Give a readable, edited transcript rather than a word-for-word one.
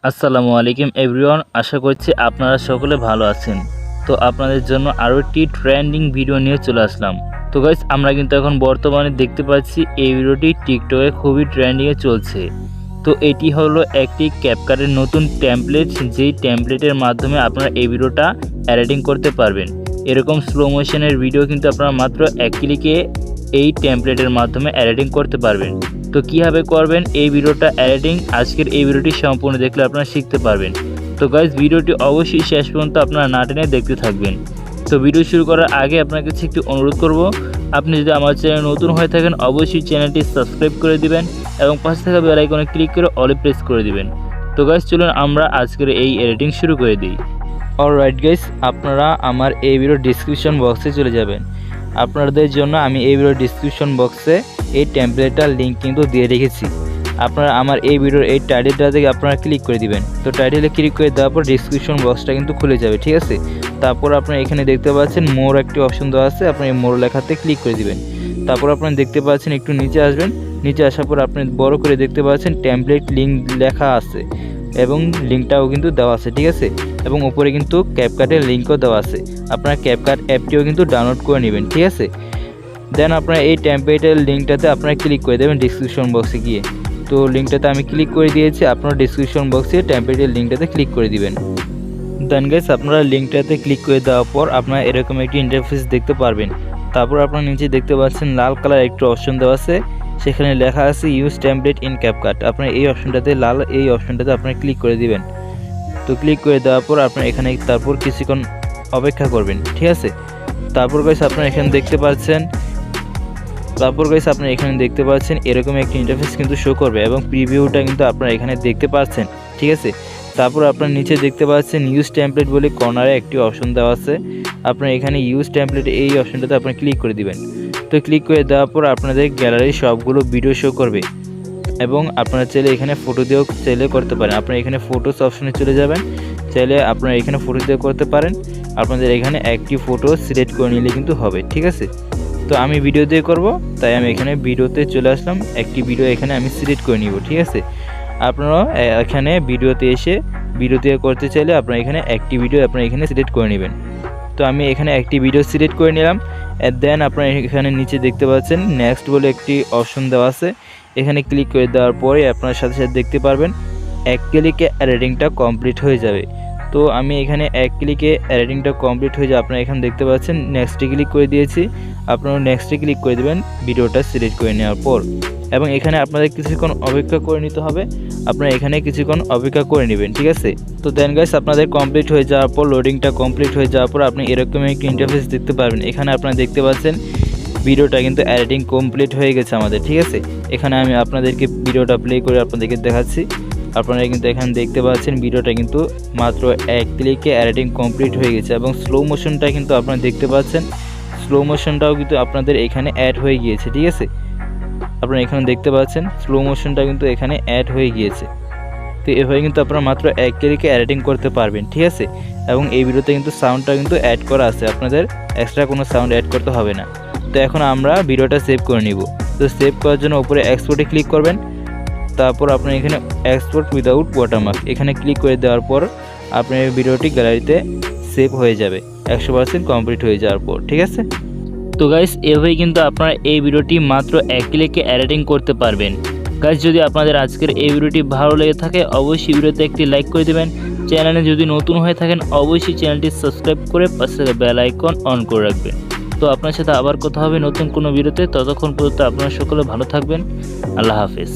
আসসালামু আলাইকুম এভরিওয়ান, আশা করছি আপনারা সকলে ভালো আছেন। তো আপনাদের জন্য আরও একটি ট্রেন্ডিং ভিডিও নিয়ে চলে আসলাম। তো গাইস, আমরা কিন্তু এখন বর্তমানে দেখতে পাচ্ছি এই ভিডিওটি টিকটকে খুবই ট্রেন্ডিংয়ে চলছে। তো এটি হলো একটি ক্যাপকাটের নতুন টেমপ্লেট, যেই টেমপ্লেটের মাধ্যমে আপনারা এই ভিডিওটা এডিটিং করতে পারবেন। এরকম স্লো মোশনের ভিডিও কিন্তু আপনারা মাত্র এক ক্লিকে এই টেমপ্লেটের মাধ্যমে এডিটিং করতে পারবেন। তো কীভাবে করবেন এই ভিডিওটা এডিটিং, আজকের এই ভিডিওটি সম্পূর্ণ দেখলে আপনারা শিখতে পারবেন। তো গাইস, ভিডিওটি অবশ্যই শেষ পর্যন্ত আপনারা না টেনে দেখতে থাকবেন। তো ভিডিও শুরু করার আগে আপনার কাছে একটি অনুরোধ করব, আপনি যদি আমার চ্যানেল নতুন হয়ে থাকেন অবশ্যই চ্যানেলটি সাবস্ক্রাইব করে দিবেন এবং পাশে থাকা বেল আইকনে ক্লিক করে অলে প্রেস করে দিবেন। তো গাইস, চলুন আমরা আজকের এই এডিটিং শুরু করে দিই। অলরাইট গাইস, আপনারা আমার এই ভিডিওর ডিসক্রিপশন বক্সে চলে যাবেন। আপনাদের জন্য আমি এই ভিডিওর ডিসক্রিপশন বক্সে এই টেমপ্লেটটার লিঙ্ক কিন্তু দিয়ে রেখেছি। আপনারা আমার এই ভিডিওর এই টাইটেলটা থেকে আপনারা ক্লিক করে দিবেন। তো টাইটেলে ক্লিক করে দেওয়ার পর ডিসক্রিপশন বক্সটা কিন্তু খুলে যাবে, ঠিক আছে। তারপর আপনারা এখানে দেখতে পাচ্ছেন মোর একটি অপশন দেওয়া আছে, আপনি এই মোর লেখাতে ক্লিক করে দিবেন। তারপর আপনারা দেখতে পাচ্ছেন একটু নিচে আসবেন, নিচে আসার পর আপনি বড় করে দেখতে পাচ্ছেন টেমপ্লেট লিঙ্ক লেখা আছে এবং লিঙ্কটাও কিন্তু দেওয়া আছে, ঠিক আছে। এবং উপরে কিন্তু ক্যাপকাটের লিঙ্কও দেওয়া আছে, আপনারা ক্যাপকাট অ্যাপটিও কিন্তু ডাউনলোড করে নেবেন, ঠিক আছে। দেন আপনারা এই টেমপ্লেটের লিঙ্কটাতে আপনারা ক্লিক করে দেবেন ডিসক্রিপশন বক্সে গিয়ে। তো লিঙ্কটাতে আমি ক্লিক করে দিয়েছি, আপনারা ডিসক্রিপশন বক্সে টেমপ্লেটের লিঙ্কটাতে ক্লিক করে দিবেন। দেন গাইস, আপনারা লিঙ্কটাতে ক্লিক করে দেওয়ার পর আপনারা এরকম একটি ইন্টারফেস দেখতে পারবেন। তারপর আপনারা নিচে দেখতে পাচ্ছেন লাল কালার একটি অপশন দেওয়া আছে, সেখানে লেখা আছে ইউজ টেমপ্লেট ইন ক্যাপকাট। আপনারা এই অপশনটাতে এই অপশনটাতে আপনারা ক্লিক করে দিবেন। তো ক্লিক করে দেওয়ার পর আপনারা এখানে তারপর কিছুক্ষণ অপেক্ষা করবেন, ঠিক আছে। তারপর গাইস আপনারা এখানে দেখতে পাচ্ছেন এরকম একটি ইন্টারফেস কিন্তু শো করবে এবং প্রিভিউটা কিন্তু আপনারা এখানে দেখতে পাচ্ছেন, ঠিক আছে। তারপর আপনারা নিচে দেখতে পাচ্ছেন ইউজ টেমপ্লেট বলে কর্নারে একটি অপশন দেওয়া আছে, আপনারা এখানে ইউজ টেমপ্লেট এই অপশনটাতে আপনারা ক্লিক করে দিবেন। তো ক্লিক করে দেওয়ার পর আপনাদের গ্যালারির সবগুলো ভিডিও শো করবে এবং আপনারা চাইলে এখানে ফটো দিয়েও চাইলে করতে পারেন। আপনারা এখানে ফটোস অপশনে চলে যাবেন, চাইলে আপনারা এখানে ফটো দিয়ে করতে পারেন। আপনাদের এখানে একটি ফটো সিলেক্ট করে নিলে কিন্তু হবে, ঠিক আছে। তো আমি ভিডিও দিয়ে করব, তাই আমি এখানে ভিডিওতে চলে আসলাম, একটি ভিডিও এখানে আমি সিলেক্ট করে নিব, ঠিক আছে। আপনারা এখানে ভিডিওতে এসে ভিডিও দিয়ে করতে চাইলে আপনারা এখানে একটি ভিডিও আপনারা এখানে সিলেক্ট করে নেবেন। তো আমি এখানে একটি ভিডিও সিলেক্ট করে নিলাম। দেন আপনারা এখানে নিচে দেখতে পাচ্ছেন নেক্সট বলে একটি অপশন দেওয়া আছে, এখানে ক্লিক করে দেওয়ার পরে আপনার সাথে সাথে দেখতে পারবেন এক ক্লিকে এডিটিংটা কমপ্লিট হয়ে যাবে। তো আমি এখানে এক ক্লিকে এডিটিংটা কমপ্লিট হয়ে যায়, আপনারা এখানে দেখতে পাচ্ছেন নেক্সটে ক্লিক করে দিয়েছি। আপনারা নেক্সটে ক্লিক করে দেবেন ভিডিওটা সিলেক্ট করে নেওয়ার পর, এবং এখানে আপনাদের কিছুক্ষণ অপেক্ষা করে নিতে হবে। আপনারা এখানে কিছুক্ষণ অপেক্ষা করে নেবেন, ঠিক আছে। তো দেন গাইস, আপনাদের কমপ্লিট হয়ে যাওয়ার পর লোডিংটা কমপ্লিট হয়ে যাওয়ার পর আপনি এরকম একটি ইন্টারফেস দেখতে পারবেন। এখানে আপনারা দেখতে পাচ্ছেন ভিডিওটা কিন্তু এডিটিং কমপ্লিট হয়ে গেছে আমাদের, ঠিক আছে। এখানে আমি আপনাদেরকে ভিডিওটা প্লে করে আপনাদেরকে দেখাচ্ছি। আপনারা কিন্তু এখানে দেখতে পাচ্ছেন ভিডিওটা কিন্তু মাত্র এক ক্লিকে এডিটিং কমপ্লিট হয়ে গেছে এবং স্লো মোশনটা কিন্তু আপনারা দেখতে পাচ্ছেন, স্লো মোশনটাও কিন্তু আপনাদের এখানে অ্যাড হয়ে গিয়েছে, ঠিক আছে। আপনারা এখানে দেখতে পাচ্ছেন স্লো মোশনটা কিন্তু এখানে অ্যাড হয়ে গিয়েছে। তো এভাবে কিন্তু আপনারা মাত্র এক ক্লিকে এডিটিং করতে পারবেন, ঠিক আছে। এবং এই ভিডিওতে কিন্তু সাউন্ডটা কিন্তু অ্যাড করা আছে, আপনাদের এক্সট্রা কোনো সাউন্ড অ্যাড করতে হবে না। তো এখন আমরা ভিডিওটা সেভ করে নিব। তো সেভ করার জন্য উপরে এক্সপোর্টে ক্লিক করবেন, তারপর আপনি এখানে এক্সপোর্ট উইদাউট ওয়াটারমার্ক এখানে ক্লিক করে দেওয়ার পর আপনার ভিডিওটি গ্যালারিতে সেভ হয়ে যাবে 100% কমপ্লিট হয়ে যাওয়ার পর, ঠিক আছে। তো গাইস, এভাবেই কিন্তু আপনারা এই ভিডিওটি মাত্র এক ক্লিকে এডিটিং করতে পারবেন। গাইস, যদি আপনাদের আজকের এই ভিডিওটি ভালো লেগে থাকে অবশ্যই ভিডিওতে একটি লাইক করে দেবেন। চ্যানেলে যদি নতুন হয়ে থাকেন অবশ্যই চ্যানেলটি সাবস্ক্রাইব করে পাশে বেল আইকন অন করে রাখবেন। তো আপনার সাথে আবার কথা হবে নতুন কোনো ভিডিওতে, ততক্ষণ পর্যন্ত আপনারা সকলে ভালো থাকবেন। আল্লাহ হাফেজ।